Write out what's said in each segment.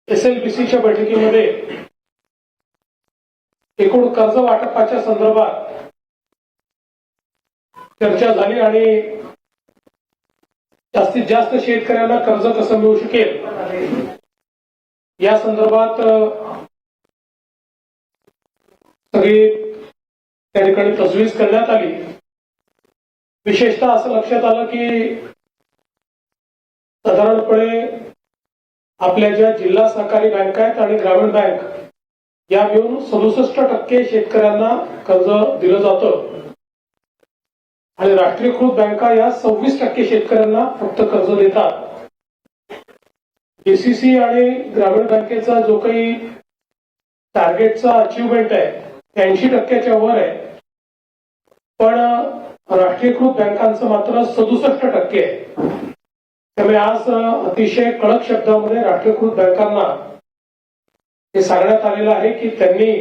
SLBCच्या बैठकीमध्ये एकूण कर्ज वाटपाच्या संदर्भात चर्चा झाली आणि जास्तीत जास्त शेतकऱ्यांना कर्ज कसं मिळू शकेल या संदर्भात सगळी त्या ठिकाणी तजवीज करण्यात आली। विशेषतः असं लक्षात आलं की साधारणपणे आपल्या ज्या जिल्हा सहकारी बँका आहेत आणि ग्रामीण बँक या मिळून 67% शेतकऱ्यांना कर्ज दिलं जातं आणि राष्ट्रीयकृत बँका या 26% शेतकऱ्यांना फक्त कर्ज देतात। DCC आणि ग्रामीण बँकेचा जो काही टार्गेटचा अचिव्हमेंट आहे 80%च्या वर आहे, पण राष्ट्रीयकृत बँकांचं मात्र 67% आहे। त्यामुळे आज अतिशय कडक शब्दामध्ये राष्ट्रीयकृत बँकांना हे सांगण्यात आलेलं आहे की त्यांनी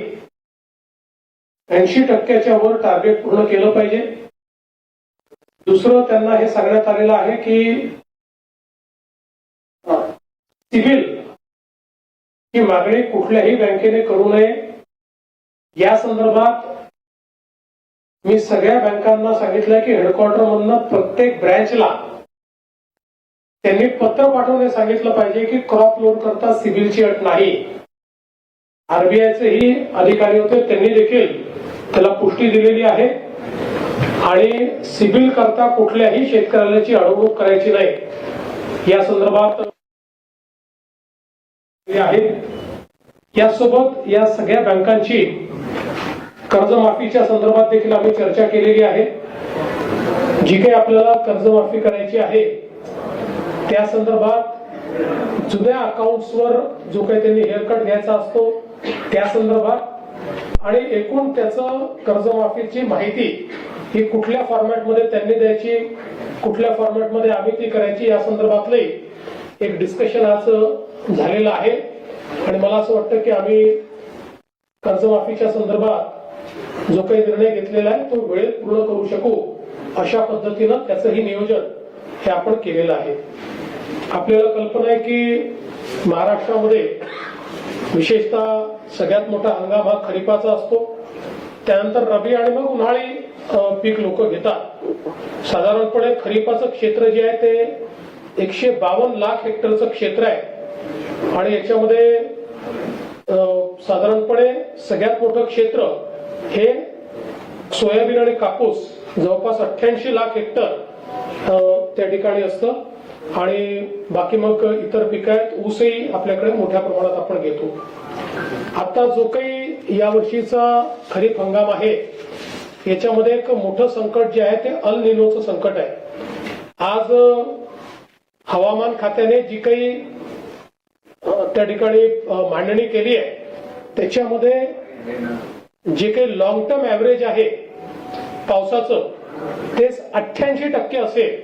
80%च्या वर टार्गेट पूर्ण केलं पाहिजे। दुसरं त्यांना हे सांगण्यात आलेलं आहे की सिबिल ही मागणी कुठल्याही बँकेने करू नये। या संदर्भात मी सगळ्या बँकांना सांगितलं की हेडक्वार्टर मधनं प्रत्येक ब्रँचला त्यांनी पत्र पाठवून सांगितलं पाहिजे की क्रॉप लोन करता सिबिलची अट नाही। RBIचे ही अधिकारी होते, त्यांनी देखील त्याला पुष्टी दिलेली आहे आणि सिबिल करता कुठल्याही शेतकऱ्याची अडवणूक करायची नाही या संदर्भात आहे। यासोबत या सगळ्या बँकांची कर्जमाफीच्या संदर्भात देखील आम्ही चर्चा केलेली आहे। जी काही आपल्याला कर्जमाफी करायची आहे त्या संदर्भात जुन्या अकाउंट्सवर जो काही त्यांनी हेअरकट घ्यायचा असतो त्या संदर्भात आणि एकूण त्याचं कर्जमाफीची माहिती ही कुठल्या फॉर्मॅटमध्ये त्यांनी द्यायची, कुठल्या फॉर्मॅटमध्ये आम्ही ती करायची या संदर्भातले एक डिस्कशन आज झालेलं आहे आणि मला असं वाटतं की आम्ही कर्जमाफीच्या संदर्भात जो काही निर्णय घेतलेला आहे तो वेळेत पूर्ण करू शकू अशा पद्धतीनं त्याचंही नियोजन हे आपण केलेलं आहे। आपल्याला कल्पना आहे की महाराष्ट्रामध्ये विशेषतः सगळ्यात मोठा हंगाम हा खरीपाचा असतो, त्यानंतर रबी आणि मग उन्हाळी पीक लोक घेतात। साधारणपणे खरीपाचं क्षेत्र जे आहे ते 152 लाख हेक्टरचं क्षेत्र आहे आणि याच्यामध्ये साधारणपणे सगळ्यात मोठं क्षेत्र हे सोयाबीन आणि कापूस जवळपास 88 लाख हेक्टर त्या ठिकाणी असतं आणि बाकी मग इतर पिकं आहेत। ऊसही आपल्याकडे मोठ्या प्रमाणात आपण घेतो। आता जो काही यावर्षीचा खरीप हंगाम आहे याच्यामध्ये एक मोठं संकट जे आहे ते अल निनोचं संकट आहे। आज हवामान खात्याने जी काही त्या ठिकाणी मांडणी केली आहे त्याच्यामध्ये जे काही लॉंग टर्म ऍव्हरेज आहे पावसाचं तेच 88% असेल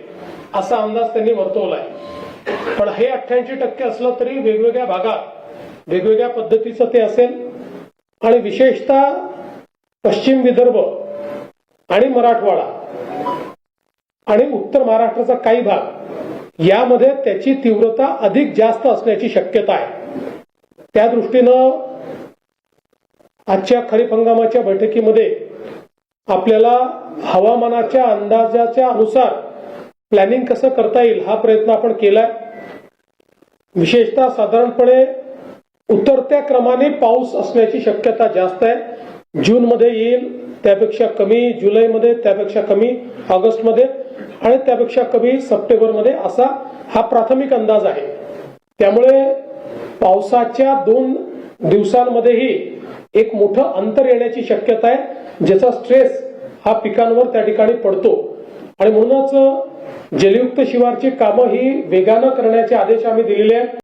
असा अंदाज त्यांनी वर्तवलाय। पण हे 88% असलं तरी वेगवेगळ्या भागात वेगवेगळ्या पद्धतीचं ते असेल आणि विशेषतः पश्चिम विदर्भ आणि मराठवाडा आणि उत्तर महाराष्ट्राचा काही भाग यामध्ये त्याची तीव्रता अधिक जास्त असण्याची शक्यता आहे। त्या दृष्टीनं आजच्या खरीप हंगामाच्या बैठकीमध्ये आपल्याला हवामानाच्या अंदाजाच्या अनुसार प्लॅनिंग कसं करता येईल हा प्रयत्न आपण केलाय। विशेषतः साधारणपणे उतरत्या क्रमाने पाऊस असण्याची शक्यता जास्त आहे। जून मध्ये येईल त्यापेक्षा कमी, जुलैमध्ये त्यापेक्षा कमी, ऑगस्टमध्ये आणि त्यापेक्षा कमी सप्टेंबरमध्ये असा हा प्राथमिक अंदाज आहे। त्यामुळे पावसाच्या 2 दिवसांमध्येही एक मोठं अंतर येण्याची शक्यता आहे ज्याचा स्ट्रेस हा पिकांवर त्या ठिकाणी पडतो आणि म्हणूनच जलयुक्त शिवारची कामं ही वेगानं करण्याचे आदेश आम्ही दिलेले आहेत।